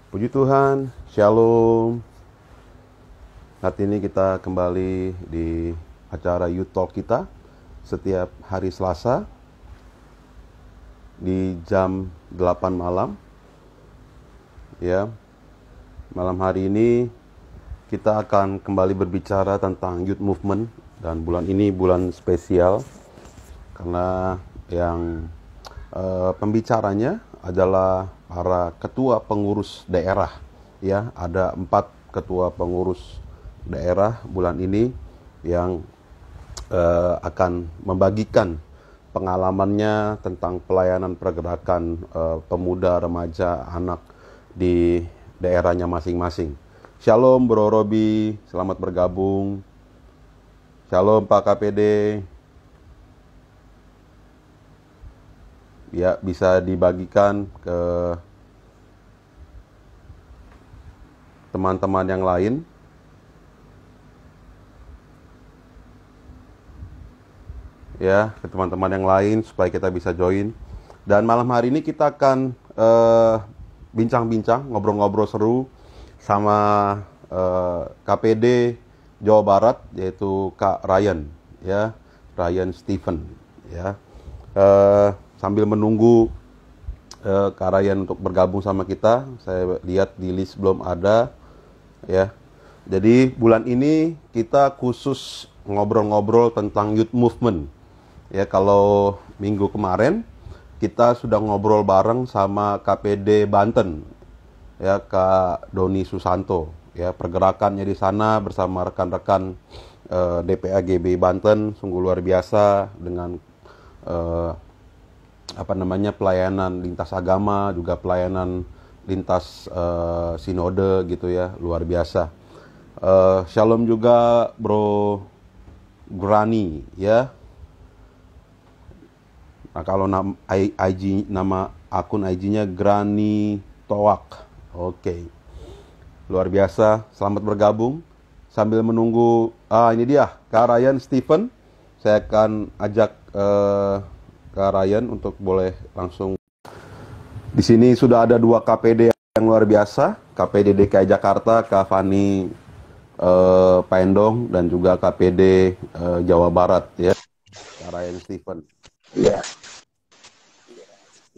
Puji Tuhan, Shalom. Saat ini kita kembali di acara Youth Talk kita setiap hari Selasa di jam 8 malam. Ya, malam hari ini kita akan kembali berbicara tentang Youth Movement, dan bulan ini bulan spesial karena yang pembicaranya adalah para ketua pengurus daerah. Ya, ada 4 ketua pengurus daerah bulan ini yang akan membagikan pengalamannya tentang pelayanan pergerakan pemuda, remaja, anak di daerahnya masing-masing. Shalom Bro Robi, selamat bergabung. Shalom Pak KPD. Ya, bisa dibagikan ke teman-teman yang lain. Ya, ke teman-teman yang lain supaya kita bisa join. Dan malam hari ini kita akan bincang-bincang, ngobrol-ngobrol seru sama KPD Jawa Barat, yaitu Kak Ryan, ya, Ryan Stephen, ya. Sambil menunggu Kak Ryan untuk bergabung sama kita, saya lihat di list belum ada, ya. Jadi bulan ini kita khusus ngobrol-ngobrol tentang youth movement. Ya, kalau minggu kemarin kita sudah ngobrol bareng sama KPD Banten, ya, Kak Doni Susanto, ya, pergerakannya di sana bersama rekan-rekan DPA GB Banten sungguh luar biasa dengan pelayanan lintas agama, juga pelayanan lintas sinode gitu ya, luar biasa. Shalom juga Bro Grani, ya. Nah, kalau nama akun IG-nya Grani Toak. Oke. Luar biasa, selamat bergabung. Sambil menunggu, ini dia Kak Ryan Stephen. Saya akan ajak Kak Ryan untuk boleh langsung. Di sini sudah ada 2 KPD yang luar biasa, KPD DKI Jakarta, Kak Fani Paendong, dan juga KPD Jawa Barat, ya, Kak Ryan Stephen. Iya.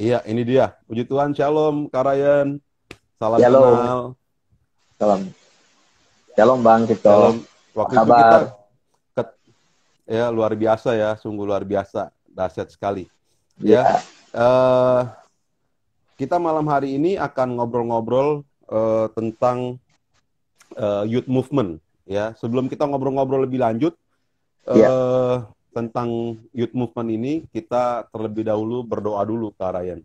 Iya, ini dia. Puji Tuhan, Shalom Kak Ryan. Salam Shalom. kenal. Shalom. Shalom Bang Tito. Shalom. Waktu itu kita ya, luar biasa ya, sungguh luar biasa, dahsyat sekali. Ya. Kita malam hari ini akan ngobrol-ngobrol tentang youth movement, ya. Sebelum kita ngobrol-ngobrol lebih lanjut tentang youth movement ini, kita terlebih dahulu berdoa dulu Kak Ryan,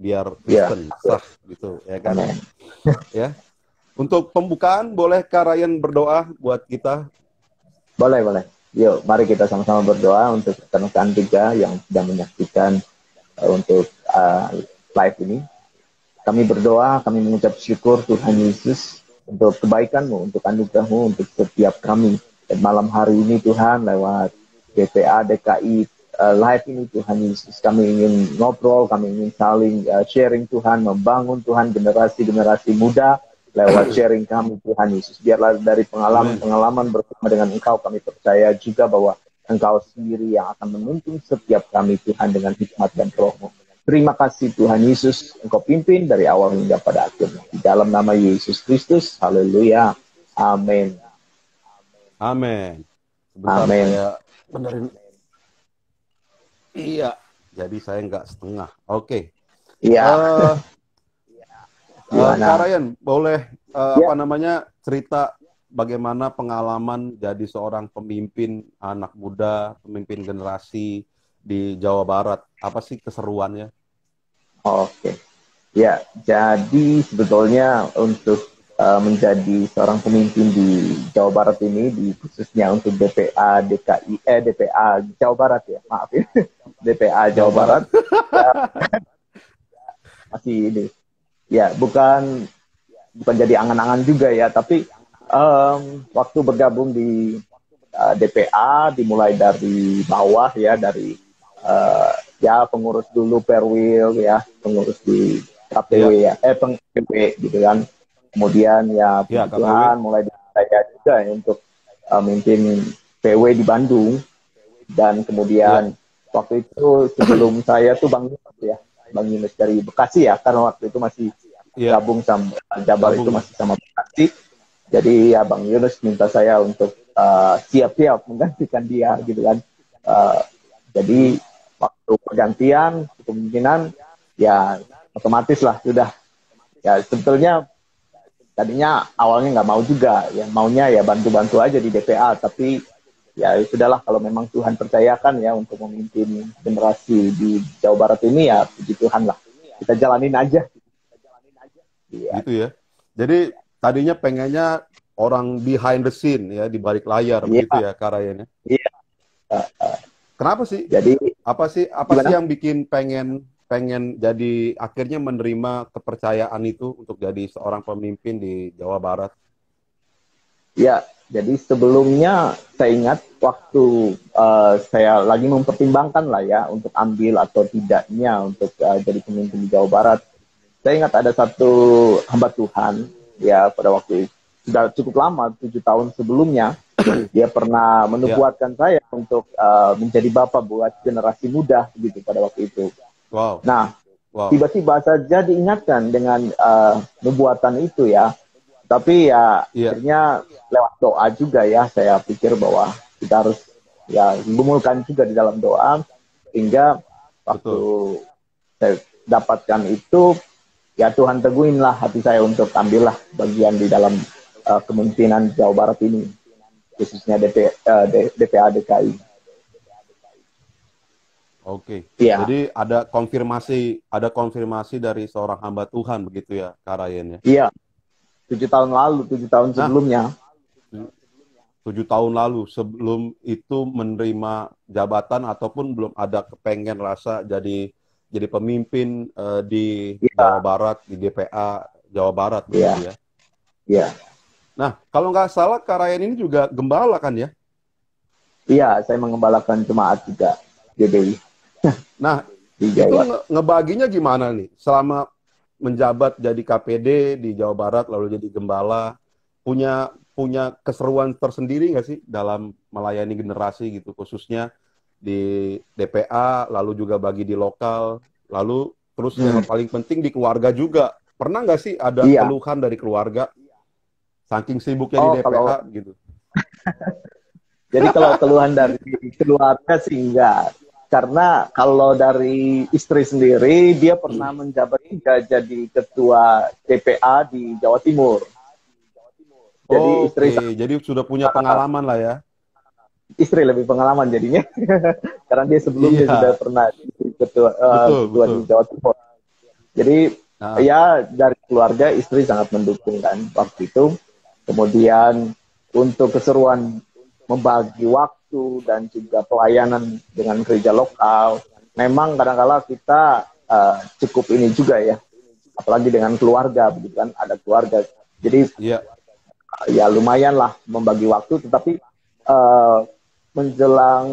biar Kristen sah gitu, ya kan? Ya. Untuk pembukaan boleh Kak Ryan berdoa buat kita? Boleh. Yuk, mari kita sama-sama berdoa untuk rekan-rekan tiga yang sedang menyaksikan untuk live ini. Kami berdoa, kami mengucap syukur Tuhan Yesus untuk kebaikan-Mu, untuk anugerah-Mu, untuk setiap kami. Dan malam hari ini Tuhan, lewat DPA DKI live ini Tuhan Yesus, kami ingin ngobrol, kami ingin saling sharing Tuhan, membangun Tuhan generasi-generasi muda lewat sharing kami Tuhan Yesus. Biarlah dari pengalaman-pengalaman bersama dengan Engkau, kami percaya juga bahwa Engkau sendiri yang akan menuntun setiap kami Tuhan dengan hikmat dan Roh-Mu. Terima kasih Tuhan Yesus, Engkau pimpin dari awal hingga pada akhirnya. Di dalam nama Yesus Kristus, haleluya, amin. Amin. Sebentar, amin. Saya benerin. Iya, jadi saya nggak setengah. Oke. Iya. Kak Ryan, boleh cerita bagaimana pengalaman jadi seorang pemimpin anak muda, pemimpin generasi di Jawa Barat? Apa sih keseruannya? Oke. Ya, jadi sebetulnya untuk menjadi seorang pemimpin di Jawa Barat ini, khususnya untuk DPA Jawa Barat ya, maaf ya, DPA Jawa Barat. Masih ini. Ya, bukan jadi angan-angan juga ya, tapi waktu bergabung di DPA dimulai dari bawah ya, dari pengurus dulu Perwil ya, pengurus di KPW ya, PW gitu kan. Kemudian ya puji Tuhan mulai dari saya juga ya, untuk memimpin PW di Bandung. Dan kemudian waktu itu sebelum saya tuh Bang Yunus ya, Bang Yunus dari Bekasi ya, karena waktu itu masih gabung sama Jabar itu masih sama Bekasi. Jadi ya Bang Yunus minta saya untuk siap-siap menggantikan dia gitu kan. Jadi waktu pergantian kemungkinan ya otomatis lah sudah ya, sebetulnya tadinya awalnya nggak mau juga ya, maunya ya bantu-bantu aja di DPA, tapi ya sudahlah kalau memang Tuhan percayakan ya untuk memimpin generasi di Jawa Barat ini ya puji Tuhan lah, kita jalanin aja. Gitu ya. Jadi tadinya pengennya orang behind the scene ya, di balik layar begitu ya Kak Ryan ya. Iya. Kenapa sih? Jadi apa sih yang bikin pengen jadi akhirnya menerima kepercayaan itu untuk jadi seorang pemimpin di Jawa Barat? Ya, jadi sebelumnya saya ingat waktu saya lagi mempertimbangkan lah ya untuk ambil atau tidaknya untuk jadi pemimpin di Jawa Barat. Saya ingat ada satu hamba Tuhan ya pada waktu itu, sudah cukup lama, 7 tahun sebelumnya, dia pernah menubuatkan saya untuk menjadi bapak buat generasi muda gitu pada waktu itu. Wow. Nah, tiba-tiba saja diingatkan dengan nubuatan itu ya. Tapi ya akhirnya lewat doa juga ya, saya pikir bahwa kita harus ya gumulkan juga di dalam doa, hingga waktu saya dapatkan itu, ya Tuhan teguhin lah hati saya untuk ambillah bagian di dalam kepemimpinan Jawa Barat ini, khususnya DPA DKI. Oke. Ya. Jadi ada konfirmasi dari seorang hamba Tuhan begitu ya, Kak Ryan ya? Iya. 7 tahun lalu, 7 tahun sebelumnya. 7 tahun lalu, sebelum itu menerima jabatan ataupun belum ada kepengen rasa jadi pemimpin di Jawa Barat, di DPA Jawa Barat begitu ya? Iya. Nah, kalau nggak salah Kak Ryan ini juga gembala kan ya? Iya, saya mengembalakan jemaat juga, GBI. Nah, itu ngebaginya gimana nih? Selama menjabat jadi KPD di Jawa Barat, lalu jadi gembala, punya keseruan tersendiri nggak sih dalam melayani generasi gitu, khususnya di DPA, lalu juga bagi di lokal, lalu terus yang paling penting di keluarga juga. Pernah nggak sih ada keluhan dari keluarga? Saking sibuknya di DPA gitu. Jadi kalau keluhan dari keluarga sih enggak. Karena kalau dari istri sendiri, dia pernah menjabat juga jadi ketua DPA di Jawa Timur. Jadi jadi sudah punya pengalaman lah ya. Istri lebih pengalaman jadinya. Karena dia sebelumnya sudah pernah ketua di Jawa Timur. Jadi ya dari keluarga istri sangat mendukung kan waktu itu. Kemudian untuk keseruan membagi waktu dan juga pelayanan dengan gereja lokal, memang kadang-kala kita cukup ini juga ya, apalagi dengan keluarga begitu kan, ada keluarga, jadi ya lumayan lah membagi waktu. Tetapi menjelang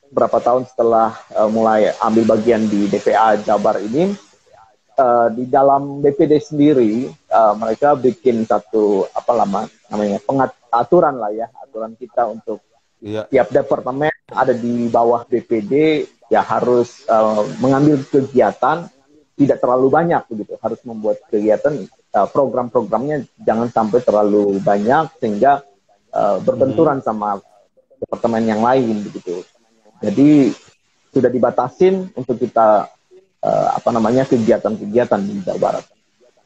berapa tahun setelah mulai ambil bagian di DPA Jabar ini, di dalam BPD sendiri mereka bikin satu namanya aturan lah ya, aturan kita untuk tiap departemen ada di bawah BPD ya harus mengambil kegiatan tidak terlalu banyak begitu, harus membuat kegiatan program-programnya jangan sampai terlalu banyak sehingga berbenturan sama departemen yang lain begitu. Jadi sudah dibatasin untuk kita kegiatan-kegiatan di Jawa Barat.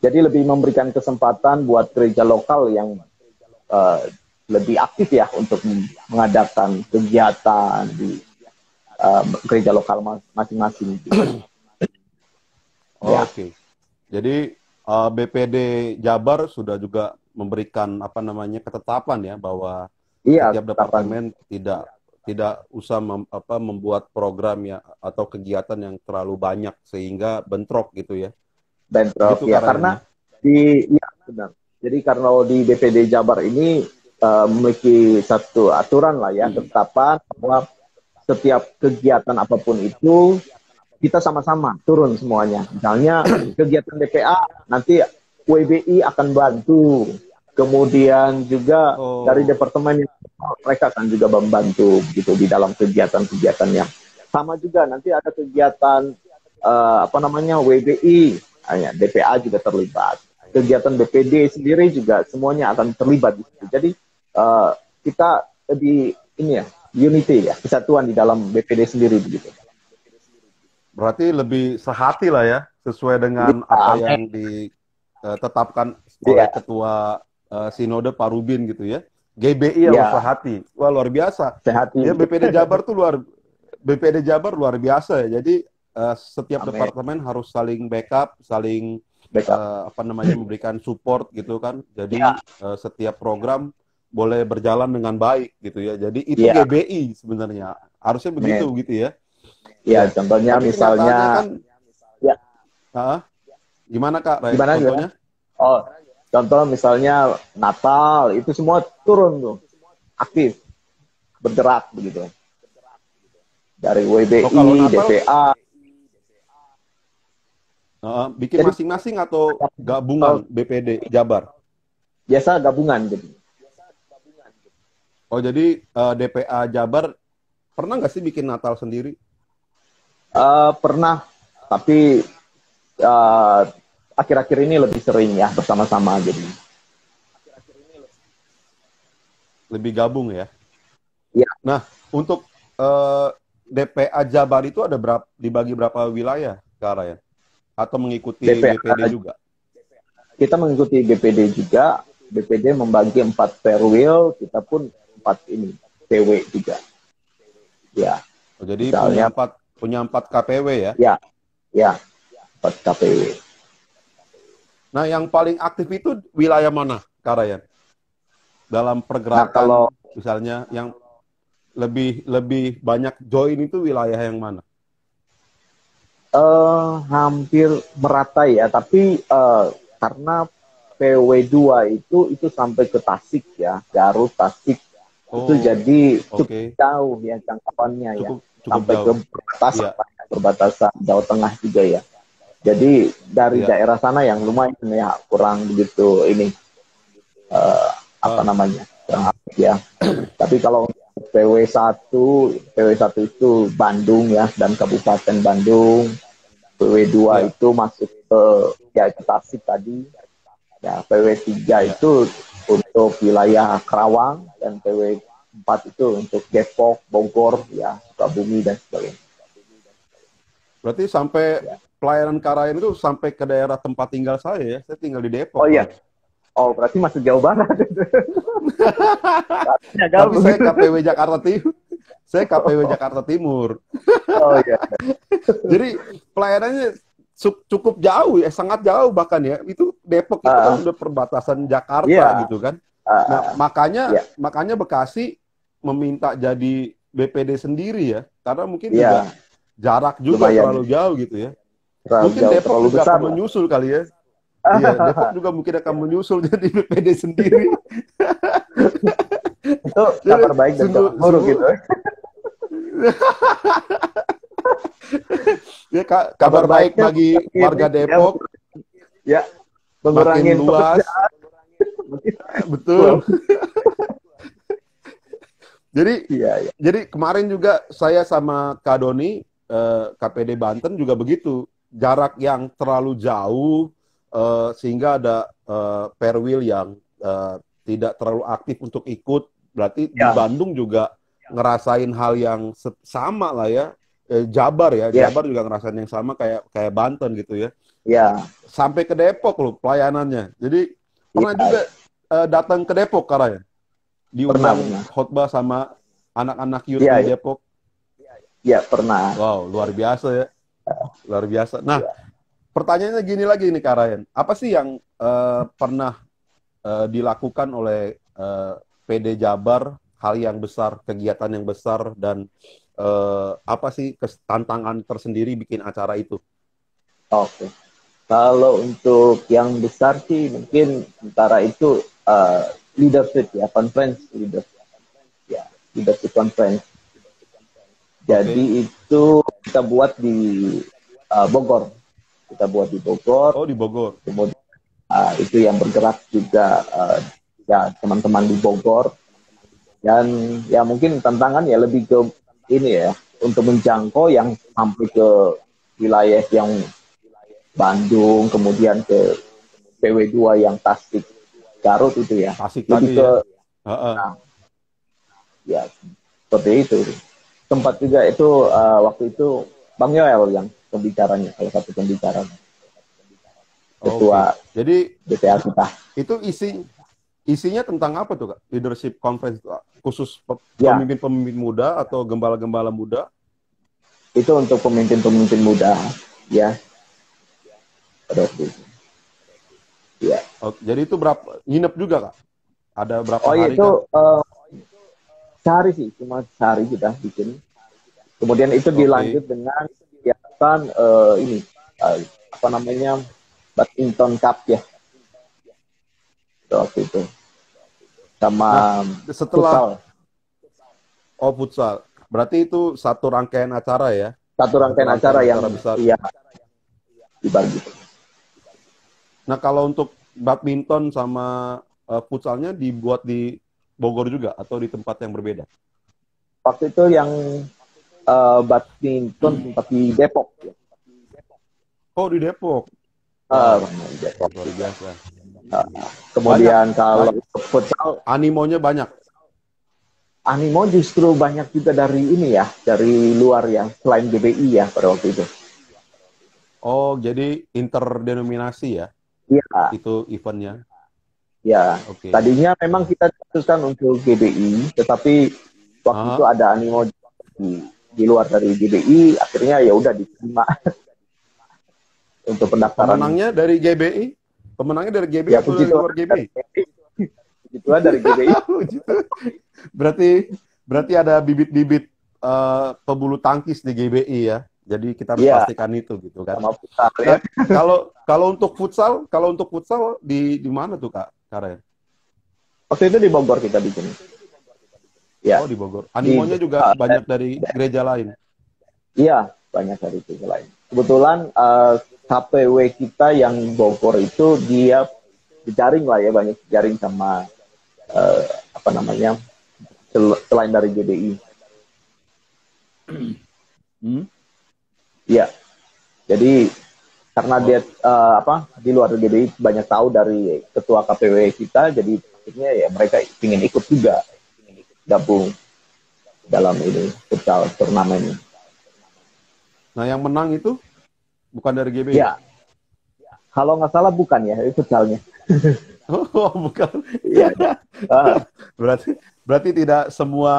Jadi lebih memberikan kesempatan buat gereja lokal yang lebih aktif ya untuk mengadakan kegiatan di gereja lokal masing-masing. Oke. Jadi BPD Jabar sudah juga memberikan ketetapan ya bahwa setiap departemen tidak usah membuat program ya atau kegiatan yang terlalu banyak sehingga bentrok gitu ya. Bentrok gitu, ya, karena benar. Jadi karena di BPD Jabar ini memiliki satu aturan lah ya, ketetapan bahwa setiap kegiatan apapun itu kita sama-sama turun semuanya. Misalnya kegiatan DPA nanti WBI akan bantu. Kemudian juga dari Oh, departemen mereka akan juga membantu gitu di dalam kegiatan-kegiatannya. Sama juga nanti ada kegiatan apa namanya WBI, hanya DPA juga terlibat. Kegiatan BPD sendiri juga semuanya akan terlibat di situ. Jadi kita di ini ya unity ya, kesatuan di dalam BPD sendiri begitu. berarti lebih sehati lah ya, sesuai dengan apa Amin. yang ditetapkan oleh Iya, Ketua Sinode Pak Rubin gitu ya. GBI harus iya, sehati. Wah, luar biasa. sehat Ya, BPD Jabar luar biasa ya. Jadi setiap Amin. departemen harus saling backup, saling Backup. apa namanya memberikan support gitu kan. Iya, Jadi setiap program boleh berjalan dengan baik gitu ya. Jadi itu iya, GBI sebenarnya. Harusnya begitu amin. gitu ya. Iya, Ya. contohnya Tapi misalnya, kenyataannya kan ya, gimana Kak Ryan? gimana gimana? Contohnya? Oh, contoh misalnya Natal itu semua turun tuh, aktif, bergerak begitu. Dari Oh, kalau WBI, Natal DPA. bikin Jadi masing-masing atau gabungan BPD Jabar? biasa gabungan gitu. Oh, jadi DPA Jabar pernah nggak sih bikin Natal sendiri? Pernah, tapi eh, akhir-akhir ini lebih sering ya bersama-sama jadi. Lebih gabung ya? Ya, Nah, untuk eh, DPA Jabar itu ada dibagi berapa wilayah, Kak Ryan? Atau mengikuti BPD DPA juga? kita mengikuti BPD juga. BPD membagi 4 perwil, kita pun 4 ini PW juga. Ya, Oh, jadi misalnya punya empat KPW ya? ya, ya 4 KPW. Nah, yang paling aktif itu wilayah mana, Kak Ryan? Dalam Nah, kalau pergerakan misalnya yang lebih lebih banyak join itu wilayah yang mana? hampir merata ya, tapi karena PW2 itu sampai ke Tasik ya, Garut, Tasik itu Oh, jadi cukup oke. jauh ya jangkauannya ya, Cukup cukup sampai ke jauh. perbatasan, Iya, perbatasan Jawa Tengah juga ya. Jadi dari iya. daerah sana yang lumayan ya kurang begitu ini eh, apa Ah, namanya kurang aktif ya. Tapi kalau PW1 itu Bandung ya dan Kabupaten Bandung. PW2 iya, itu masuk ke ya ke Tasik tadi. Ya, PW3 iya. itu untuk wilayah Karawang dan PW4 itu untuk Depok, Bogor, ya Sukabumi dan sebagainya. Berarti sampai Ya. pelayanan Kak Ryan itu sampai ke daerah tempat tinggal saya ya. Saya tinggal di Depok Oh iya, soalnya. oh berarti masuk Jawa Barat. Ya Tapi gabung. saya KPW Jakarta Timur. Saya KPW Jakarta Timur. Oh iya. Jadi pelayanannya cukup jauh ya, sangat jauh bahkan ya. Itu Depok itu kan Uh, udah perbatasan Jakarta iya. gitu kan. Nah, Uh, makanya iya. makanya Bekasi meminta jadi BPD sendiri ya. Karena mungkin juga Iya. jarak juga Lumayan. terlalu jauh gitu ya. Terlalu Mungkin jauh, Depok terlalu juga besar akan lah. menyusul kali ya. Iya, Depok juga mungkin akan menyusul jadi BPD sendiri. Itu Jadi kabar baik dan kabar sungguh buruk sungguh gitu. ya Kabar kabar baik baiknya bagi ini warga ya, Depok, ya makin mengurangi luas, pekerjaan. betul. Jadi Iya, iya. jadi kemarin juga saya sama Kak Doni KPD Banten juga begitu, jarak yang terlalu jauh sehingga ada perwil yang tidak terlalu aktif untuk ikut. Berarti di Ya, Bandung juga ngerasain hal yang sama lah ya. Jabar ya, ya, Jabar juga ngerasain yang sama kayak kayak Banten gitu ya. ya, Sampai ke Depok loh pelayanannya. Jadi pernah ya, juga datang ke Depok karena ya, pernah, diundang pernah. khotbah sama anak-anak youth Iya, di iya, Depok. ya, pernah. Wow, luar biasa ya, luar biasa. Nah, Ya. pertanyaannya gini lagi nih Kak Ryan, apa sih yang pernah dilakukan oleh PD Jabar, hal yang besar, kegiatan yang besar, dan apa sih tantangan tersendiri bikin acara itu? Oke. Kalau untuk yang besar sih mungkin antara itu leadership ya, conference leadership ya, leadership conference. Jadi itu kita buat di Bogor. Kita buat di Bogor. Oh, di Bogor. Kemudian itu yang bergerak juga ya teman-teman di Bogor. Dan ya mungkin tantangan ya lebih ke ini ya, untuk menjangkau yang sampai ke wilayah yang Bandung, kemudian ke PW2 yang Tasik, Garut itu ya. Tasik Lebih tadi ke ya. nah, ya seperti itu. Tempat juga itu waktu itu Bang Yoel yang pembicaranya, salah satu pembicara ketua Jadi BPA kita. itu isinya tentang apa tuh, Kak? Leadership conference khusus Ya, pemimpin-pemimpin muda atau gembala-gembala muda? itu untuk pemimpin-pemimpin muda ya. Pada waktu itu. Ya. Oh, jadi itu berapa nginep juga, Kak? Ada berapa Oh iya hari, itu Kak? sehari sih, cuma sehari kita bikin. Kemudian itu dilanjut dengan kegiatan ini apa namanya, badminton cup ya waktu itu, sama Setelah futsal. futsal, berarti itu satu rangkaian acara ya? Satu rangkaian acara yang besar. iya dibagi. Nah, kalau untuk badminton sama futsalnya dibuat di Bogor juga atau di tempat yang berbeda? Waktu itu yang badminton tempat di Depok ya. Oh, di Depok. Di Depok. Luar biasa. Kemudian kalau futsal, animonya banyak. animo justru banyak juga dari ini ya, dari luar ya, selain GBI ya pada waktu itu. Oh, jadi interdenominasi ya? Iya. Itu eventnya? Ya, tadinya memang kita putuskan untuk GBI, tetapi waktu itu ada animo di luar dari GBI, akhirnya ya udah diterima untuk pendaftaran. Pemenangnya dari GBI? Pemenangnya dari GBI ya, atau dari luar GBI? Begitulah dari GBI. berarti ada bibit-bibit pebulu tangkis di GBI ya. Jadi kita harus pastikan itu gitu kan. Sama futsal, ya. Kalau untuk futsal di mana tuh, Kak Karen? Waktu itu di Bogor kita bikin. Ya. Oh, di Bogor. Animonya juga banyak dari gereja lain. Iya, banyak dari gereja lain. Kebetulan KPW kita yang Bogor itu dia dijaring lah ya, banyak dijaring sama apa namanya, selain dari GBI. Iya. Jadi karena dia di luar GBI banyak tahu dari ketua KPW kita, jadi akhirnya ya mereka ingin ikut juga gabung dalam ini futsal turnamen. Nah, yang menang itu bukan dari GBI? Ya. Kalau nggak salah bukan ya, itu futsalnya. Oh, bukan. Iya. Berarti tidak semua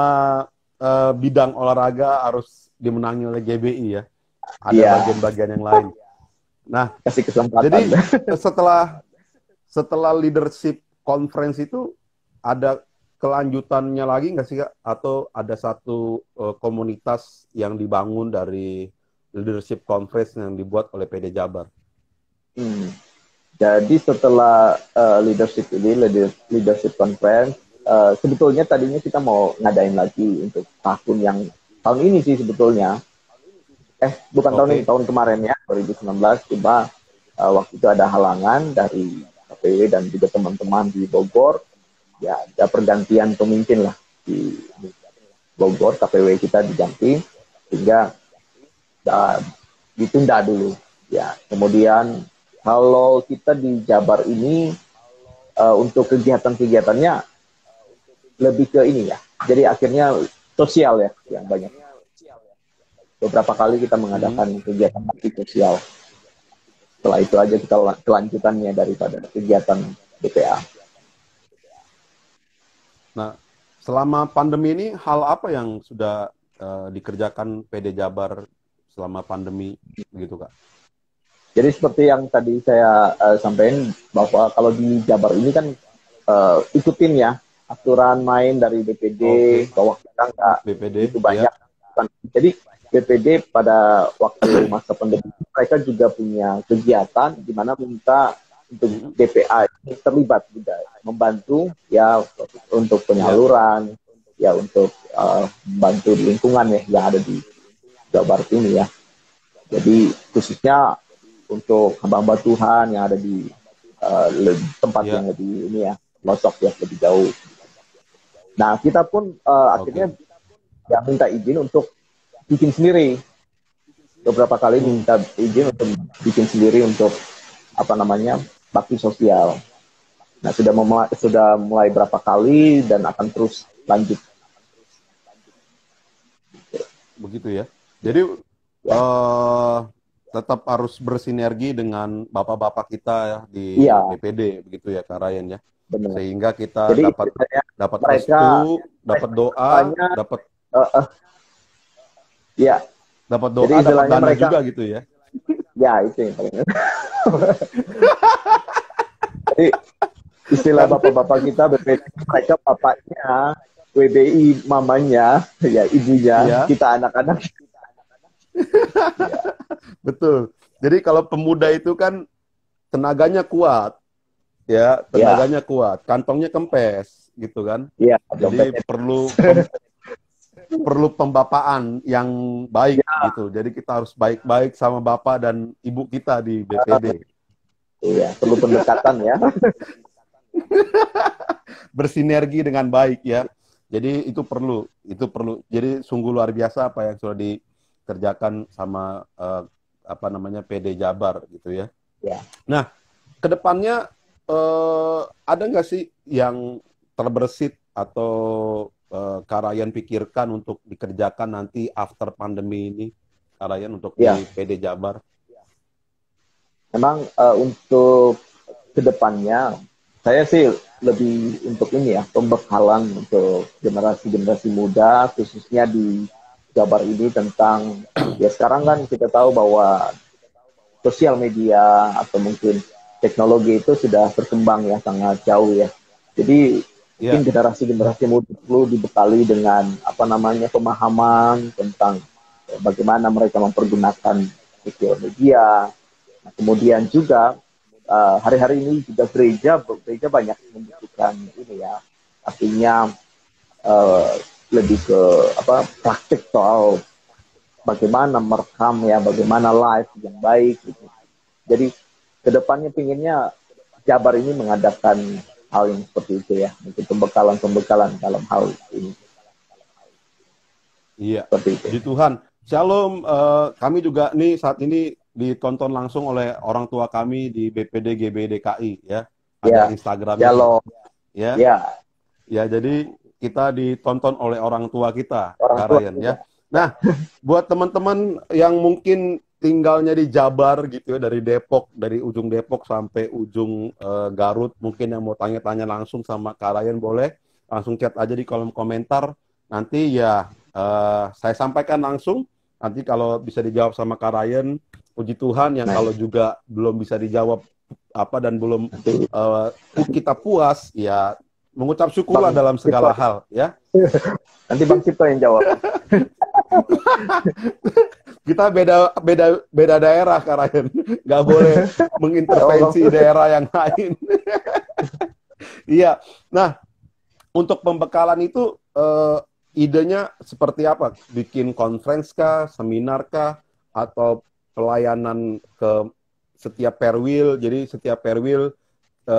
bidang olahraga harus dimenangi oleh GBI ya. Ada bagian-bagian yang lain. Nah, kasih kesempatan. Jadi setelah leadership conference itu ada kelanjutannya lagi nggak sih, Kak? Atau ada satu komunitas yang dibangun dari leadership conference yang dibuat oleh PD Jabar? Jadi setelah leadership conference, sebetulnya tadinya kita mau ngadain lagi untuk tahun ini sih sebetulnya. Tahun ini, tahun kemarin ya, 2019. Cuma waktu itu ada halangan dari KPW dan juga teman-teman di Bogor. Ya, ada pergantian pemimpin lah di Bogor, KPW kita diganti, sehingga ditunda dulu. Ya, kemudian kalau kita di Jabar ini untuk kegiatan-kegiatannya lebih ke ini ya. Jadi akhirnya sosial ya yang banyak. Beberapa kali kita mengadakan kegiatan sosial. Setelah itu aja kita kelanjutannya daripada kegiatan BPA. Nah, selama pandemi ini hal apa yang sudah dikerjakan PD Jabar selama pandemi gitu, Kak? Jadi seperti yang tadi saya sampaikan, bahwa kalau di Jabar ini kan ikutin ya aturan main dari BPD, bahwa kita nggak itu banyak. Ya. Jadi BPD pada waktu masa pandemi mereka juga punya kegiatan di mana minta untuk BPA ini terlibat juga, membantu ya untuk penyaluran, ya untuk membantu di lingkungan ya yang ada di Jawa Barat ini ya. Jadi khususnya untuk hamba-hamba Tuhan yang ada di tempat Ya, yang lebih ini ya, pelosok ya, lebih jauh. Nah, kita pun akhirnya oke. ya minta izin untuk bikin sendiri. Beberapa kali Hmm, minta izin untuk bikin sendiri untuk apa namanya, bakti sosial. Nah, sudah mulai berapa kali dan akan terus lanjut. begitu ya. Jadi Ya, tetap harus bersinergi dengan bapak-bapak kita ya di iya, BPD begitu ya Kak Ryan ya. benar. Sehingga kita Jadi dapat istilahnya dapat mereka restu, dapat doa, istilahnya dapat eh, eh, ya, dapat jadi doa, dapat istilahnya dana mereka juga gitu ya. ya itu yang paling. Jadi istilah Kan bapak-bapak kita berbeda. Mereka bapaknya, WBI mamanya, ya ibunya, iya, kita anak-anak. Ya, betul. Jadi kalau pemuda itu kan tenaganya kuat, ya, ya, tenaganya kuat, kantongnya kempes gitu kan. ya, Jadi dompetnya. perlu pembapaan yang baik Ya, gitu. Jadi kita harus baik-baik sama bapak dan ibu kita di BPD. iya, perlu pendekatan ya. Bersinergi dengan baik ya. Jadi itu perlu. Jadi sungguh luar biasa apa yang sudah dikerjakan sama apa namanya PD Jabar gitu ya. Ya, Nah, kedepannya ada nggak sih yang terbersit atau Kak Ryan pikirkan untuk dikerjakan nanti after pandemi ini, Kak Ryan untuk ya. di PD Jabar? Memang untuk kedepannya, saya sih lebih untuk ini ya, pembekalan untuk generasi-generasi muda, khususnya di Jabar ini tentang, ya sekarang kan kita tahu bahwa sosial media atau mungkin teknologi itu sudah berkembang ya sangat jauh ya. Jadi mungkin Ya, generasi-generasi muda perlu dibekali dengan apa namanya pemahaman tentang bagaimana mereka mempergunakan sosial media. Nah, kemudian juga hari-hari ini juga gereja banyak membutuhkan ini ya, artinya uh, lebih ke apa praktik soal bagaimana merekam ya, bagaimana live yang baik gitu. Jadi kedepannya pinginnya Jabar ini mengadakan hal yang seperti itu ya, mungkin pembekalan dalam hal ini iya. seperti itu. Puji Tuhan. Shalom, kami juga nih saat ini ditonton langsung oleh orang tua kami di BPD GBDKI ya. Ada Ya, Instagramnya tuh shalom. ya. Ya, Ya, jadi kita ditonton oleh orang tua kita, orang Kak tua Ryan ya. juga. Ya, Nah, buat teman-teman yang mungkin tinggalnya di Jabar gitu ya, dari Depok, dari ujung Depok sampai ujung Garut, mungkin yang mau tanya-tanya langsung sama Kak Ryan boleh langsung chat aja di kolom komentar. Nanti ya saya sampaikan langsung. Nanti kalau bisa dijawab sama Kak Ryan, puji Tuhan. Yang nah, kalau juga belum bisa dijawab apa dan belum nanti eh, kita puas, ya mengucap syukurlah Bang dalam Cipto, segala hal ya. nanti Bang Cipto yang jawab. Kita beda beda beda daerah Kak Ryan. Nggak boleh Oh, mengintervensi daerah yang lain. Iya. Nah, untuk pembekalan itu idenya seperti apa? Bikin conference kah, seminar kah, atau pelayanan ke setiap perwil? Jadi setiap perwil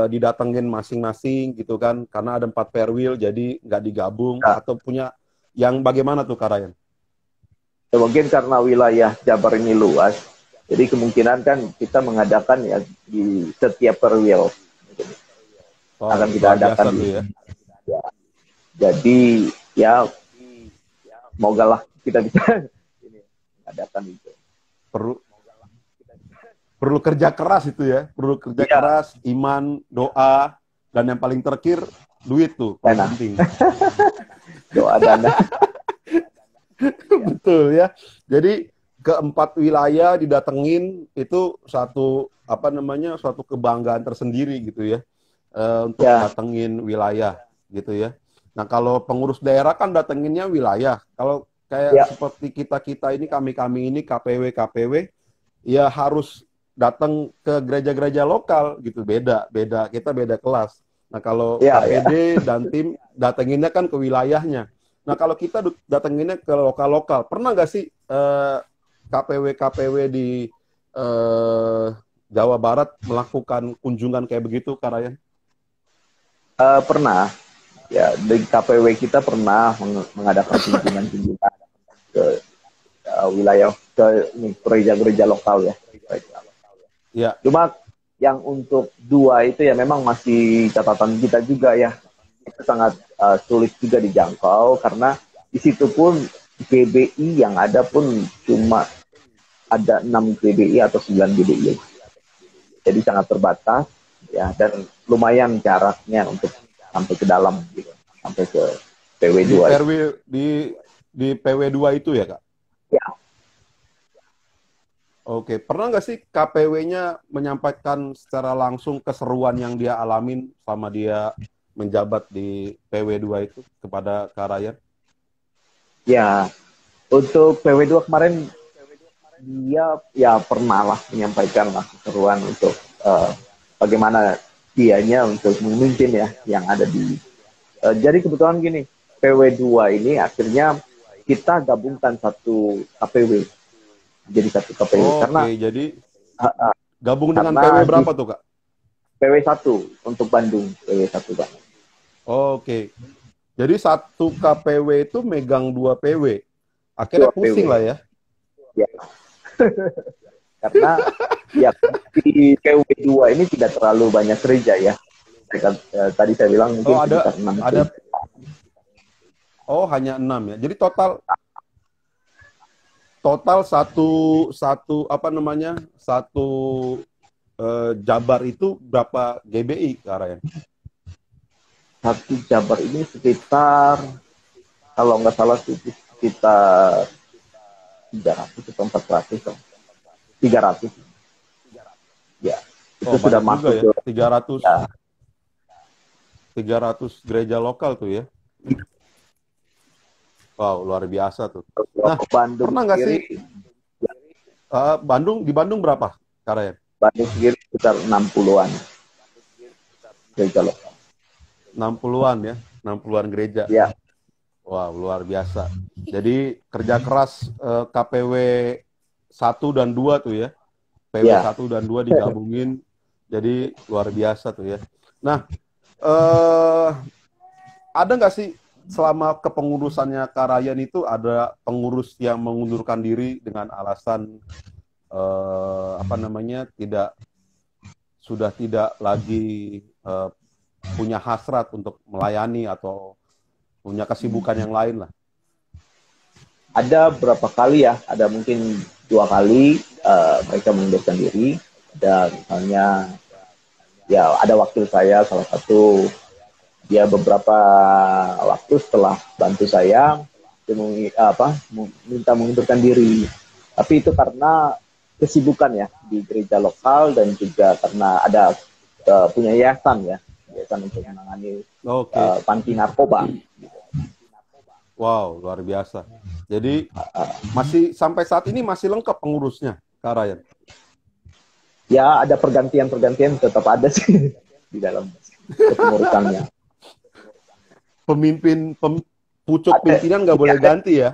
didatengin masing-masing gitu kan? Karena ada 4 perwil, jadi nggak digabung ya. atau punya yang bagaimana tuh Kak Ryan? Ya, mungkin karena wilayah Jabar ini luas, jadi kemungkinan kan kita mengadakan ya di setiap perwil Oh, akan kita luar biasa adakan di tuh ya. sini. Ya. Jadi ya semoga lah kita bisa ini mengadakan itu. Perlu perlu kerja keras itu ya, perlu kerja Iya, keras, iman, doa, dan yang paling terakhir duit tuh paling enak penting. doa dana. Ya, Betul ya. Jadi keempat wilayah didatengin itu satu apa namanya suatu kebanggaan tersendiri gitu ya, untuk ya, datengin wilayah gitu ya. Nah kalau pengurus daerah kan datenginnya wilayah. Kalau kayak ya, seperti kita ini kami ini KPW ya harus datang ke gereja-gereja lokal gitu, beda kita beda kelas. Nah kalau ya, ya. KPD dan tim datanginnya kan ke wilayahnya. Nah kalau kita datanginnya ke lokal-lokal, pernah nggak sih eh, KPW di eh, Jawa Barat melakukan kunjungan kayak begitu, Kak Ryan? Pernah, ya di KPW kita pernah mengadakan kunjungan-kunjungan ke wilayah ke gereja-gereja lokal ya. Ya. Cuma yang untuk dua itu ya memang masih catatan kita juga ya. Itu sangat sulit juga dijangkau karena di situ pun GBI yang ada pun cuma ada 6 GBI atau 9 GBI. Jadi sangat terbatas ya dan lumayan jaraknya untuk sampai ke dalam gitu, sampai ke PW2. Di PW2 itu ya, Kak? Ya. Oke, pernah nggak sih KPW-nya menyampaikan secara langsung keseruan yang dia alamin sama dia menjabat di PW2 itu kepada Kak Ryan? Ya, untuk PW2 kemarin dia ya pernah lah menyampaikan lah keseruan untuk bagaimana dianya untuk memimpin ya yang ada di jadi kebetulan gini, PW2 ini akhirnya kita gabungkan satu KPW jadi satu KPW karena jadi gabung dengan karena PW berapa tuh, Kak? PW1 untuk Bandung, PW1 Pak. Oke. Jadi satu KPW itu megang 2 PW. Akhirnya 2 pusing PW. lah ya. Ya. Karena ya di PW2 ini tidak terlalu banyak gereja ya. Tadi saya bilang mungkin sekitar 6 ada. Oh, hanya 6 ya. Jadi total satu apa namanya? Satu Jabar itu berapa GBI, Kak Ryan? Satu Jabar ini sekitar kalau nggak salah sekitar 300 atau 400 300 ya itu sudah masuk ya. 300 ya. 300 gereja lokal tuh ya. Wow, luar biasa tuh. Nah, Bandung pernah nggak sih di Bandung berapa, Kak Ryan? Bandung sendiri sekitar 60-an gereja lokal. 60-an ya, 60-an gereja. Ya. Wow, luar biasa. Jadi kerja keras KPW 1 dan 2 tuh ya. PW 1 dan 2 digabungin. Jadi luar biasa tuh ya. Nah, ada nggak sih selama kepengurusannya Kak Ryan itu ada pengurus yang mengundurkan diri dengan alasan sudah tidak lagi punya hasrat untuk melayani atau punya kesibukan yang lain lah? Ada berapa kali ya, ada mungkin 2 kali mereka mengundurkan diri. Ada misalnya ya ada wakil saya salah satu, dia beberapa waktu setelah bantu saya dia minta mengundurkan diri, tapi itu karena kesibukan ya di gereja lokal dan juga karena ada punya yayasan untuk menangani panti narkoba. Wow, luar biasa. Jadi masih sampai saat ini masih lengkap pengurusnya, Kak Ryan? Ya, ada pergantian tetap ada sih di dalam kepengurusannya. Pucuk pimpinan nggak boleh ganti ya,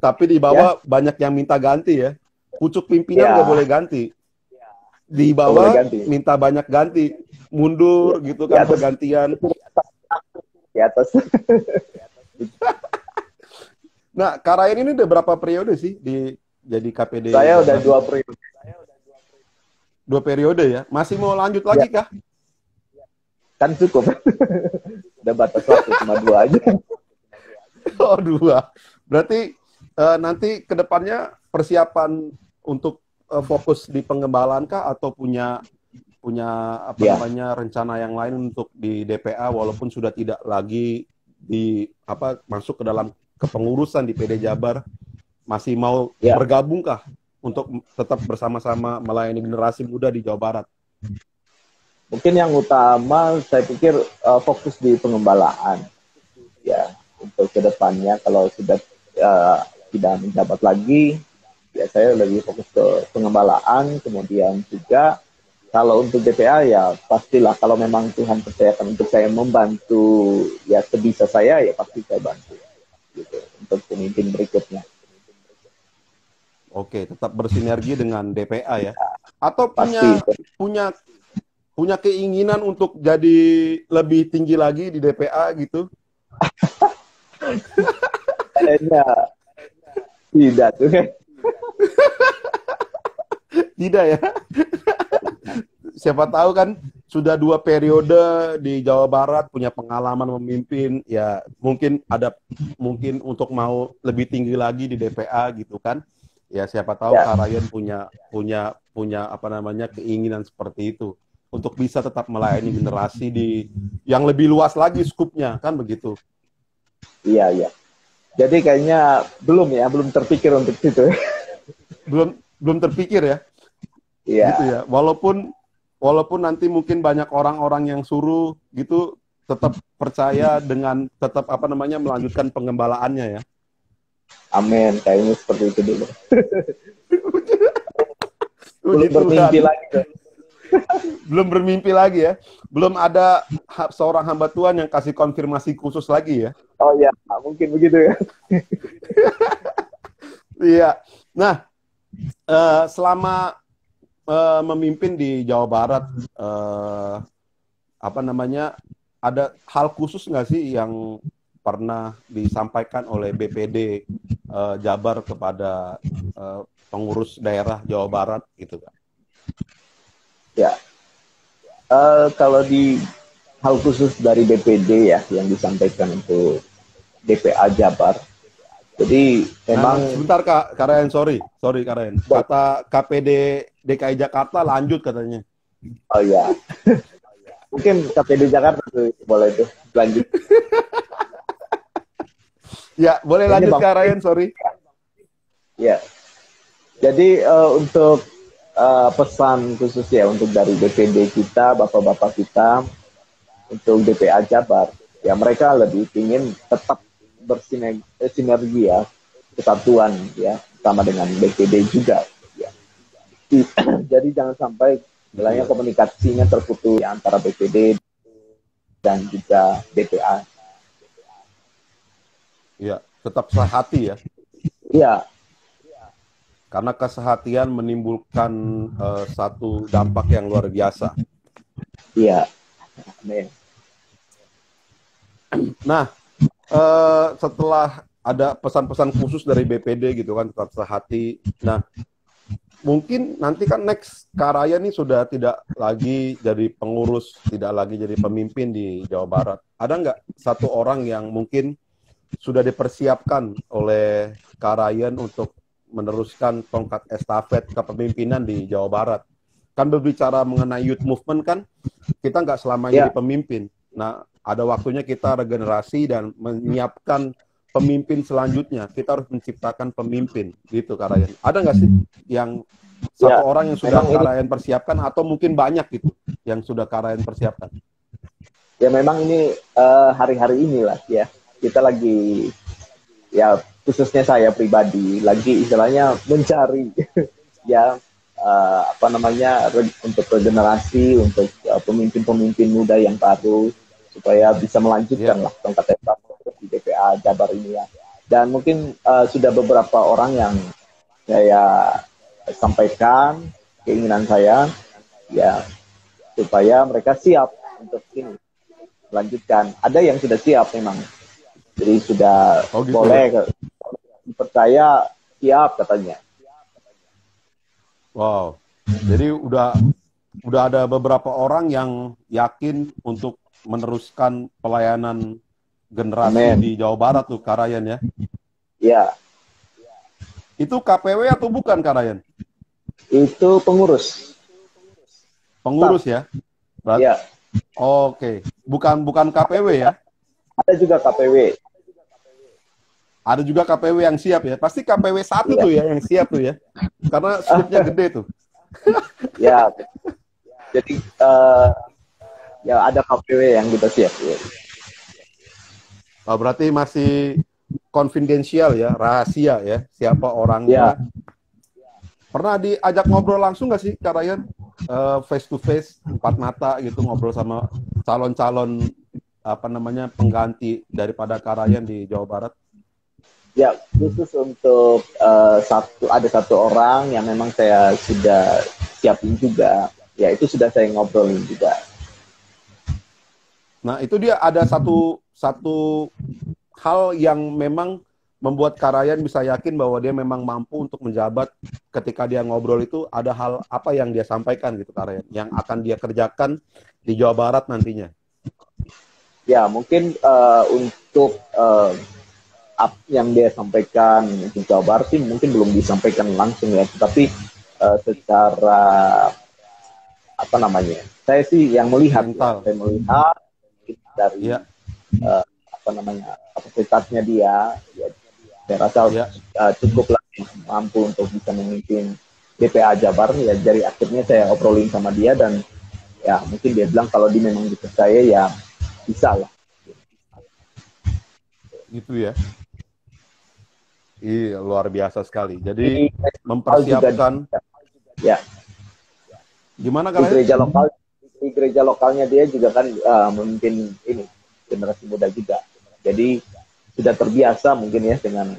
tapi di bawah banyak yang minta ganti ya. Pucuk pimpinan nggak boleh ganti, di bawah minta banyak ganti, mundur gitu kan, pergantian. Di atas. Nah, Kak Ryan ini udah berapa periode sih jadi KPD? Saya udah 2 periode. 2 periode ya? Masih mau lanjut lagi kah? Kan cukup. Udah batas waktu cuma 2 aja. Oh, 2. Berarti nanti ke depannya persiapan untuk fokus di pengembalaan kah atau punya rencana yang lain untuk di DPA walaupun sudah tidak lagi masuk ke dalam kepengurusan di PD Jabar, masih mau bergabung kah untuk tetap bersama-sama melayani generasi muda di Jawa Barat? Mungkin yang utama saya pikir fokus di pengembalaan ya untuk kedepannya. Kalau sudah tidak menjabat lagi ya saya lebih fokus ke pengembalaan. Kemudian juga kalau untuk DPA ya pastilah kalau memang Tuhan percayakan untuk saya membantu ya sebisa saya ya pasti saya bantu gitu untuk pemimpin berikutnya. Oke, tetap bersinergi dengan DPA ya. Atau Pasti. punya punya keinginan untuk jadi lebih tinggi lagi di DPA gitu? Kayaknya tidak tuh. Tidak ya. Siapa tahu kan sudah 2 periode di Jawa Barat, punya pengalaman memimpin, ya mungkin untuk mau lebih tinggi lagi di DPA gitu kan. Ya siapa tahu Ya, Kak Ryan punya apa namanya keinginan seperti itu untuk bisa tetap melayani generasi di yang lebih luas lagi skupnya kan begitu. iya, iya. Jadi kayaknya belum terpikir untuk situ. Belum belum terpikir ya. Gitu Iya, ya. Walaupun nanti mungkin banyak orang-orang yang suruh gitu, tetap percaya dengan tetap apa namanya melanjutkan pengembalaannya ya. amin. Kayaknya seperti itu dulu. Belum Begitu bermimpi kan. lagi tuh. Belum bermimpi lagi ya. Belum ada seorang hamba Tuhan yang kasih konfirmasi khusus lagi ya. Oh ya, mungkin begitu ya. Iya. Nah, selama memimpin di Jawa Barat, apa namanya, ada hal khusus nggak sih yang pernah disampaikan oleh BPD Jabar kepada pengurus daerah Jawa Barat gitu kan? Ya, kalau di hal khusus dari BPD ya yang disampaikan untuk DPA Jabar. Jadi memang Sebentar Kak Karayan, sorry Karayan. Kata KPD DKI Jakarta lanjut katanya. oh ya, mungkin KPD Jakarta tuh boleh tuh lanjut. Ya, boleh Ini lanjut Bang, Kak Ryan, sorry. ya. Jadi untuk pesan khusus ya untuk dari BPD kita, bapak-bapak kita untuk DPA Jabar, ya mereka lebih ingin tetap bersinergi ya, kesatuan ya, sama dengan BPD juga. Ya. Jadi jangan sampai Iya. wilayah komunikasinya terputus ya, antara BPD dan juga DPA. Iya, tetap sehati ya. Iya, Karena kesehatian menimbulkan satu dampak yang luar biasa. iya. Amin. Nah, setelah ada pesan-pesan khusus dari BPD gitu kan, tetap sehati. Nah, mungkin nanti kan next Kak Ryan ini sudah tidak lagi jadi pengurus, tidak lagi jadi pemimpin di Jawa Barat. Ada nggak satu orang yang mungkin sudah dipersiapkan oleh Kak Ryan untuk meneruskan tongkat estafet kepemimpinan di Jawa Barat? Kan berbicara mengenai youth movement kan, kita nggak selamanya jadi pemimpin. Nah, ada waktunya kita regenerasi dan menyiapkan pemimpin selanjutnya. Kita harus menciptakan pemimpin, gitu Kak Ryan. Ada nggak sih yang satu orang yang sudah Kak Ryan persiapkan, atau mungkin banyak gitu yang sudah Kak Ryan persiapkan? Ya memang ini hari-hari inilah ya, kita lagi ya khususnya saya pribadi lagi istilahnya mencari ya apa namanya untuk regenerasi untuk pemimpin-pemimpin muda yang baru supaya bisa melanjutkan lah tongkat estafet di DPA Jabar ini ya. Dan mungkin sudah beberapa orang yang saya sampaikan keinginan saya ya supaya mereka siap untuk ini melanjutkan. Ada yang sudah siap memang. Jadi sudah gitu boleh ya? dipercaya siap katanya. Wow. Jadi udah ada beberapa orang yang yakin untuk meneruskan pelayanan generasi di Jawa Barat tuh, Kak Ryan ya? Iya. Itu KPW atau bukan, Kak Ryan? Itu pengurus. Pengurus ya? Iya. Oke. Bukan KPW ya? Ada juga KPW. Ada juga KPW yang siap ya? Pasti KPW 1 tuh ya yang siap tuh ya? Karena skupnya gede tuh. Ya. Jadi ya ada KPW yang kita siap. Ya. Oh, berarti masih konfidensial ya, rahasia ya, siapa orangnya. Ya. Pernah diajak ngobrol langsung nggak sih, Kak Ryan? Face to face, empat mata gitu, ngobrol sama calon-calon apa namanya pengganti daripada Kak Ryan di Jawa Barat? Ya, khusus untuk ada satu orang yang memang saya sudah siapin juga. Ya, itu sudah saya ngobrolin juga. Nah, itu dia ada satu hal yang memang membuat Kak Ryan bisa yakin bahwa dia memang mampu untuk menjabat. Ketika dia ngobrol itu ada hal apa yang dia sampaikan gitu Kak Ryan, yang akan dia kerjakan di Jawa Barat nantinya. Ya, mungkin untuk yang dia sampaikan untuk Jawa Barat sih mungkin belum disampaikan langsung ya, tetapi secara apa namanya, saya sih yang melihat ya, saya melihat dari apa namanya kapasitasnya dia, ya, saya rasa cukuplah mampu untuk bisa memimpin DPA Jabar ya. Dari akhirnya saya obrolin sama dia dan ya mungkin dia bilang kalau dia memang dipercaya ya bisa lah. Gitu ya. Iya, luar biasa sekali. Jadi mempersiapkan ya. Gimana di gereja lokalnya dia juga kan memimpin ini generasi muda juga. Jadi sudah terbiasa mungkin ya dengan.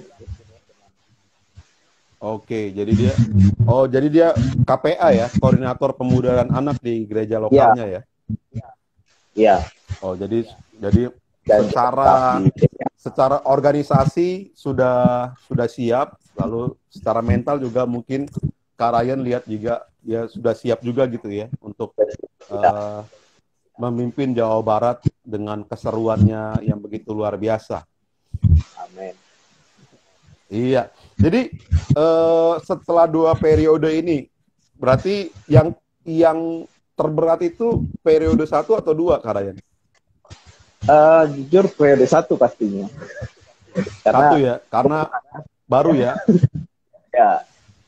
Oke, jadi dia KPA ya, koordinator pemuda dan anak di gereja lokalnya ya. Iya. Oh, jadi secara organisasi sudah siap, lalu secara mental juga mungkin Kak Ryan lihat juga ya sudah siap juga gitu ya untuk memimpin Jawa Barat dengan keseruannya yang begitu luar biasa. Amin. Iya. Jadi setelah 2 periode ini, berarti yang terberat itu periode 1 atau 2, Kak Ryan? Jujur periode 1 pastinya. Karena baru ya. Ya.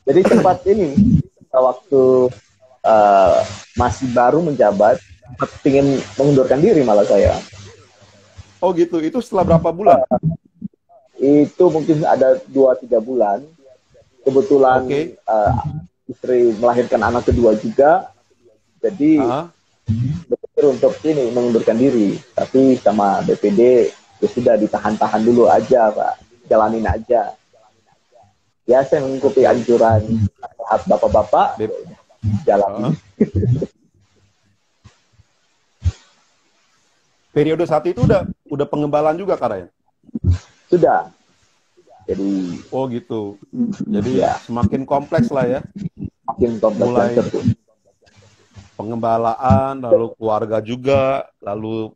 Jadi sempat ini waktu masih baru menjabat, ingin mengundurkan diri malah saya. Oh gitu. Itu setelah berapa bulan? Itu mungkin ada 2-3 bulan. Kebetulan istri melahirkan anak kedua juga, jadi berpikir untuk ini mengundurkan diri. Tapi sama BPD ya sudah ditahan-tahan dulu aja Pak, jalanin aja. Ya saya mengikuti anjuran bapak-bapak, jalanin. Periode 1 itu udah pengembalaan juga Kak Ryan? Sudah. Jadi gitu. Jadi semakin kompleks lah ya. Semakin kompleks. Mulai pengembalaan, lalu keluarga juga, lalu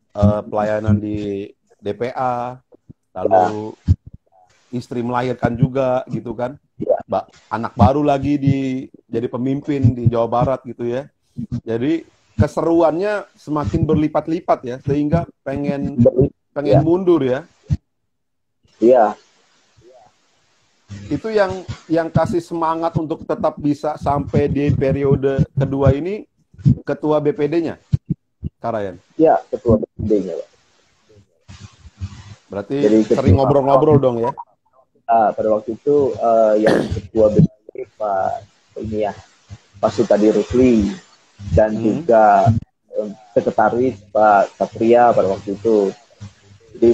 pelayanan di DPA, lalu istri melahirkan juga gitu kan. Anak baru lagi jadi pemimpin di Jawa Barat gitu ya. Jadi keseruannya semakin berlipat-lipat ya, sehingga pengen mundur ya. Iya. Itu yang kasih semangat untuk tetap bisa sampai di periode kedua ini ketua BPD-nya, Kak Ryan? Iya, ketua BPD-nya, Pak. Berarti sering ngobrol-ngobrol dong ya? Pada waktu itu yang ketua BPD Pak Sutadi Rusli dan juga sekretaris Pak Satria pada waktu itu. Jadi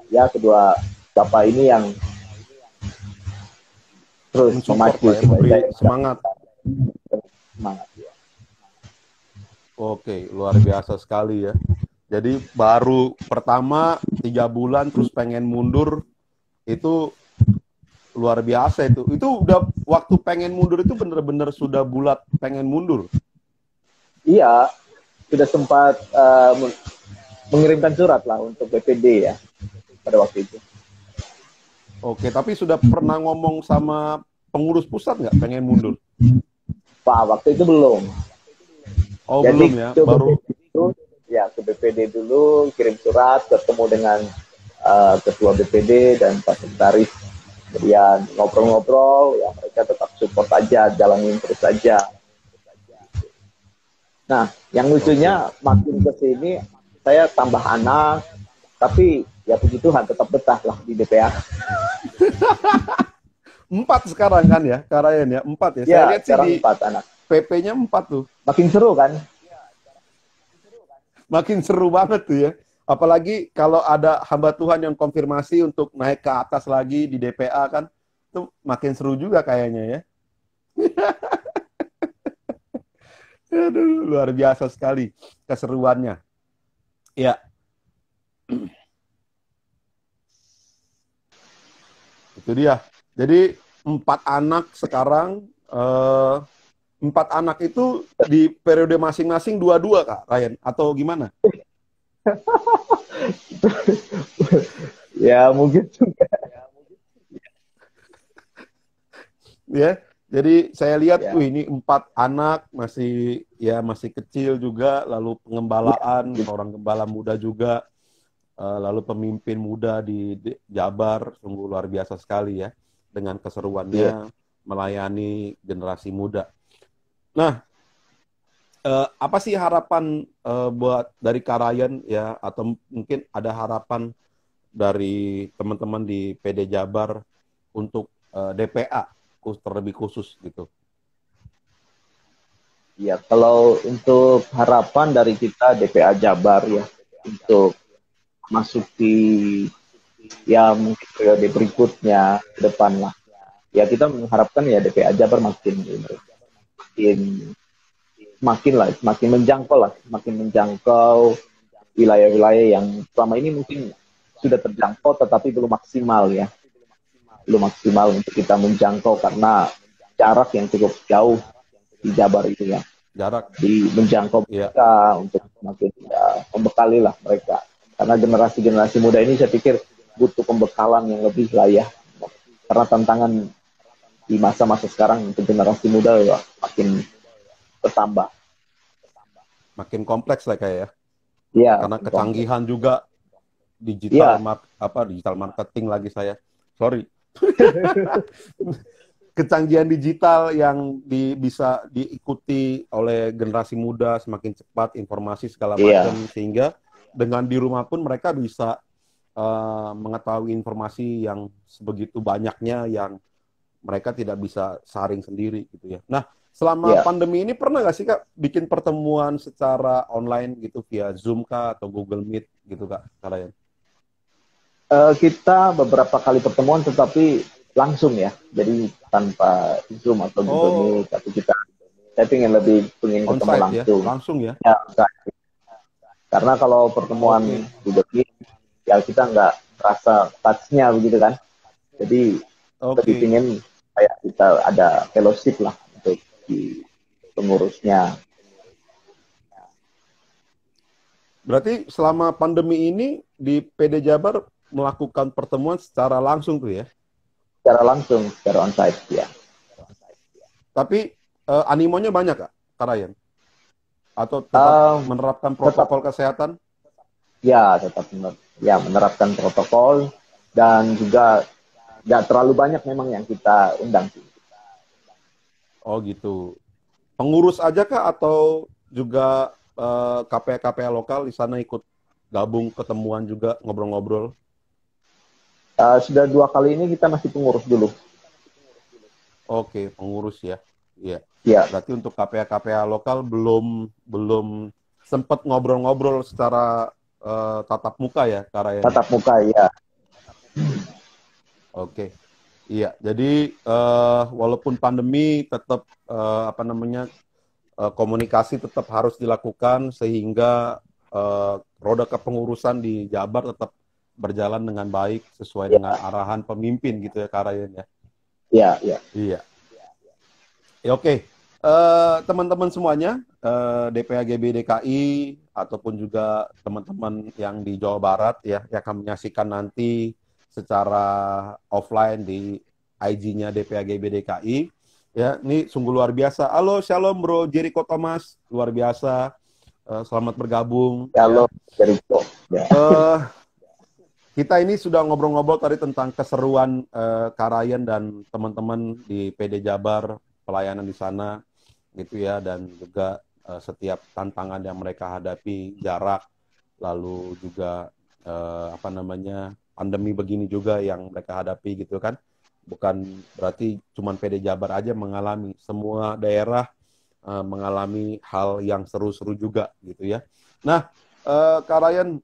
ya kedua bapak ini yang terus memacu memberi semangat. Ya. Oke, luar biasa sekali ya. Jadi baru pertama 3 bulan terus pengen mundur, itu luar biasa itu. Itu udah waktu pengen mundur itu bener-bener sudah bulat pengen mundur. Iya, sudah sempat mengirimkan surat lah untuk BPD ya pada waktu itu. Oke, tapi sudah pernah ngomong sama pengurus pusat nggak pengen mundur? Pak, waktu itu belum. Oh, jadi, belum ya? Baru ke BPD dulu, kirim surat, ketemu dengan ketua BPD dan Pak Sekretaris. Kemudian ngobrol-ngobrol, ya mereka tetap support aja, jalanin terus aja. Nah, yang lucunya makin ke sini saya tambah anak, tapi ya puji Tuhan tetap betah lah di DPA. 4 sekarang kan ya, Kak Ryan ya, 4 ya. Saya lihat sih di 4 anak. PP-nya 4 tuh. Makin seru kan? Makin seru banget tuh ya. Apalagi kalau ada hamba Tuhan yang konfirmasi untuk naik ke atas lagi di DPA kan, itu makin seru juga kayaknya ya. Aduh, luar biasa sekali keseruannya. Ya, itu dia. Jadi 4 anak sekarang, 4 anak itu di periode masing-masing dua-dua Kak Ryan, atau gimana? Ya mungkin juga. Ya, jadi saya lihat, Ya, ini 4 anak masih kecil juga, lalu ya, pengembalaan seorang gembala muda juga, lalu pemimpin muda di Jabar, sungguh luar biasa sekali ya dengan ya. keseruannya melayani generasi muda. Nah, apa sih harapan buat dari Karayan ya, atau mungkin ada harapan dari teman-teman di PD Jabar untuk DPA terlebih khusus gitu? Ya, kalau untuk harapan dari kita DPA Jabar ya untuk masuk di ya mungkin periode berikutnya ke depan lah. Ya kita mengharapkan ya DPA Jabar makin makin lah, makin menjangkau lah, makin menjangkau wilayah-wilayah yang selama ini mungkin sudah terjangkau tetapi belum maksimal ya, belum maksimal untuk kita menjangkau karena jarak yang cukup jauh di Jabar itu ya, Jarak, di menjangkau ya, mereka untuk makin ya, membekali lah mereka karena generasi-generasi muda ini saya pikir butuh pembekalan yang lebih lah ya karena tantangan di masa-masa sekarang untuk generasi muda ya makin bertambah makin kompleks lah kayak ya, ya karena makin kompleks kecanggihan juga digital ya digital marketing lagi saya, sorry. Kecanggihan digital yang bisa diikuti oleh generasi muda semakin cepat, informasi segala iya macam, sehingga dengan di rumah pun mereka bisa mengetahui informasi yang sebegitu banyaknya yang mereka tidak bisa saring sendiri gitu ya. Nah, selama iya. pandemi ini pernah nggak sih Kak bikin pertemuan secara online gitu via Zoom Kak atau Google Meet gitu Kak kalian? Kita beberapa kali pertemuan tetapi langsung ya, jadi tanpa Zoom atau Google Oh, Meet, tapi saya pengen ketemu onsite ya, langsung. langsung ya. Ya, enggak. Karena kalau pertemuan Oke, Google Meet, ya kita nggak terasa touch-nya begitu kan. Jadi lebih oke. pengen kayak kita ada fellowship lah untuk di pengurusnya. Berarti selama pandemi ini di PD Jabar melakukan pertemuan secara langsung tuh ya. Secara langsung, secara onsite ya. Tapi animonya banyak Kak, Kak Ryan? Atau tetap Um, menerapkan tetap protokol kesehatan? tetap ya menerapkan protokol dan juga nggak terlalu banyak memang yang kita undang sih. Oh gitu. Pengurus aja Kak atau juga KPA-KPA lokal di sana ikut gabung ketemuan juga ngobrol-ngobrol? Sudah 2 kali ini kita masih pengurus dulu. Oke, pengurus ya. Iya. Ya, Berarti untuk KPA-KPA lokal belum belum sempat ngobrol-ngobrol secara tatap muka ya, Kak Ryan ya? tatap muka ya. Oke. Iya, jadi walaupun pandemi tetap komunikasi tetap harus dilakukan sehingga roda kepengurusan di Jabar tetap berjalan dengan baik sesuai dengan Ya, arahan pemimpin gitu ya, Kak Ryan ya. ya, ya. Iya. Ya, oke. Teman-teman semuanya, DPAGB DKI ataupun juga teman-teman yang di Jawa Barat ya, yang akan menyaksikan nanti secara offline di IG-nya DPAGB DKI. Ya, ini sungguh luar biasa. Halo, shalom Bro Jericho Thomas, luar biasa. Selamat bergabung Kalau ya. dari itu, ya, Eh, kita ini sudah ngobrol-ngobrol tadi tentang keseruan Karayan dan teman-teman di PD Jabar, pelayanan di sana gitu ya, dan juga setiap tantangan yang mereka hadapi, jarak, lalu juga pandemi begini juga yang mereka hadapi gitu kan. Bukan berarti cuma PD Jabar aja mengalami, semua daerah mengalami hal yang seru-seru juga gitu ya. Nah, Kak Ryan,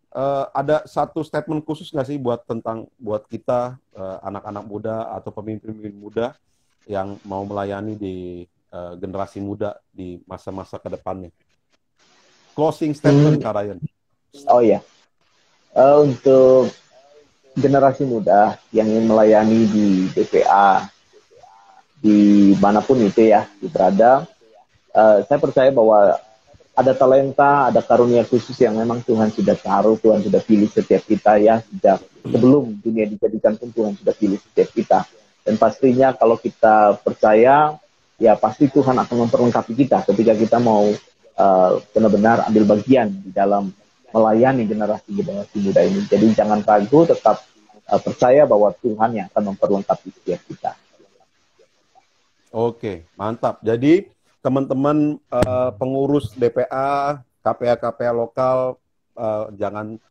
ada satu statement khusus nggak sih buat kita anak-anak muda atau pemimpin-pemimpin muda yang mau melayani di generasi muda di masa-masa ke depannya? Closing statement, Kak Ryan. Oh ya, untuk generasi muda yang ingin melayani di BPA, di manapun itu ya, berada, saya percaya bahwa ada talenta, ada karunia khusus yang memang Tuhan sudah taruh, Tuhan sudah pilih setiap kita ya, sejak sebelum dunia dijadikan pun Tuhan sudah pilih setiap kita. Dan pastinya kalau kita percaya, ya pasti Tuhan akan memperlengkapi kita ketika kita mau benar-benar ambil bagian di dalam melayani generasi-generasi muda ini. Jadi jangan ragu, tetap percaya bahwa Tuhan yang akan memperlengkapi setiap kita. Oke, mantap. Jadi teman-teman pengurus DPA, KPA-KPA lokal, jangan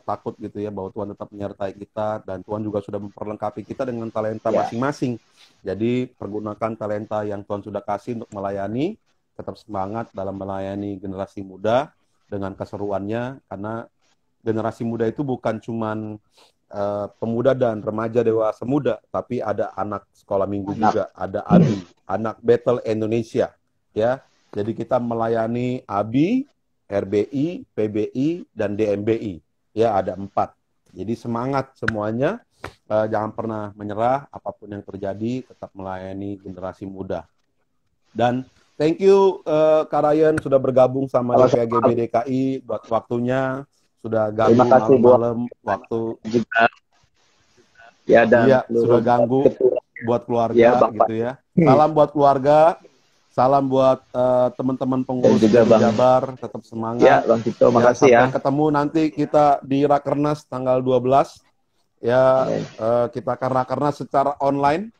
takut gitu ya, bahwa Tuhan tetap menyertai kita dan Tuhan juga sudah memperlengkapi kita dengan talenta masing-masing. Jadi pergunakan talenta yang Tuhan sudah kasih untuk melayani, tetap semangat dalam melayani generasi muda dengan keseruannya, karena generasi muda itu bukan cuman pemuda dan remaja dewasa muda, tapi ada anak sekolah minggu juga, ada ABI, anak Battle Indonesia, ya. Jadi kita melayani ABI, RBI, PBI, dan DMBI, ya ada 4. Jadi semangat semuanya, jangan pernah menyerah, apapun yang terjadi, tetap melayani generasi muda. Dan thank you Kak Ryan sudah bergabung sama DPAGB DKI buat waktunya. Sudah ganggu malam-malam waktu juga ya, dan sudah ganggu buat keluarga gitu ya. Salam buat keluarga, salam buat teman-teman pengurus dari Jabar, tetap semangat. Ya, Bang Tito, makasih ya. Sampai ketemu nanti kita di Rakernas tanggal 12. Ya, kita Rakernas secara online.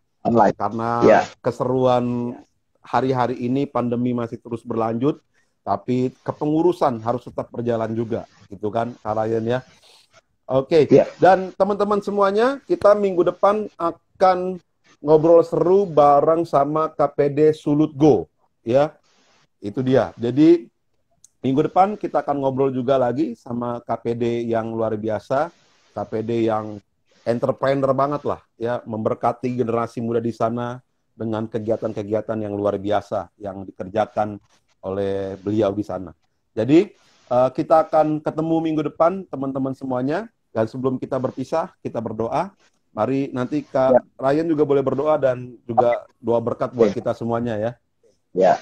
Karena keseruan hari-hari ini pandemi masih terus berlanjut. Tapi kepengurusan harus tetap berjalan juga, gitu kan, Kak Ryan ya. Oke, dan teman-teman semuanya, kita minggu depan akan ngobrol seru bareng sama KPD Sulut Go, ya. Itu dia. Jadi minggu depan kita akan ngobrol juga lagi sama KPD yang luar biasa, KPD yang entrepreneur banget lah, ya, memberkati generasi muda di sana dengan kegiatan-kegiatan yang luar biasa yang dikerjakan oleh beliau di sana. Jadi kita akan ketemu minggu depan teman-teman semuanya, dan sebelum kita berpisah kita berdoa. Mari nanti Kak Ryan juga boleh berdoa dan juga doa berkat buat kita semuanya ya. Ya.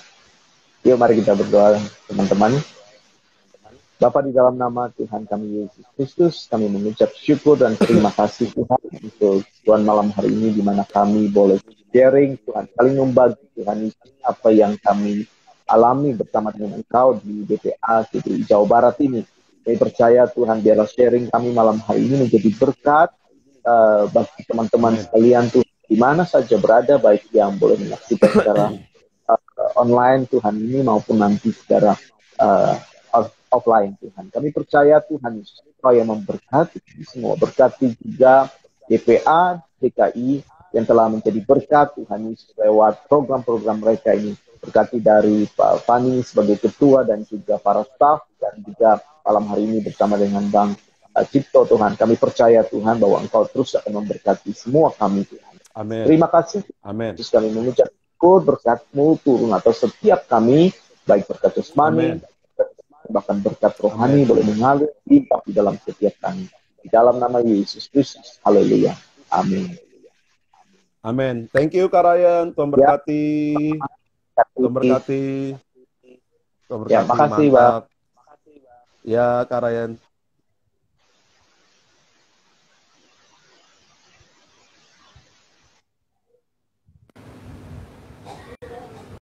Yuk mari kita berdoa teman-teman. Bapa, di dalam nama Tuhan kami Yesus Kristus, kami mengucap syukur dan terima kasih Tuhan untuk Tuhan malam hari ini, di mana kami boleh sharing Tuhan, saling membagi Tuhan apa yang kami alami bersama dengan Engkau di BPA di Jawa Barat ini. Kami percaya Tuhan, biarlah sharing kami malam hari ini menjadi berkat bagi teman-teman sekalian Tuhan, di mana saja berada, baik yang boleh menyaksikan secara online Tuhan ini maupun nanti secara offline Tuhan. Kami percaya Tuhan Yesus yang memberkati semua, berkati juga DPA DKI yang telah menjadi berkat Tuhan Yesus lewat program-program mereka ini. Berkati dari Pak Fani sebagai ketua dan juga para staf, dan juga malam hari ini bersama dengan Bang Cipto Tuhan. Kami percaya Tuhan bahwa Engkau terus akan memberkati semua kami Tuhan. Amin. Terima kasih. Amin. Terus kami mengucap syukur, berkat-Mu turun atas setiap kami, baik berkat jasmani, bahkan berkat rohani boleh mengalir di dalam setiap kami. Di dalam nama Yesus Kristus. Haleluya. Amin. Amin. Thank you Kak Ryan. Tuhan berkati. Tuhan berkati. Ya, makasih, Bang. Ya, Kak Ryan.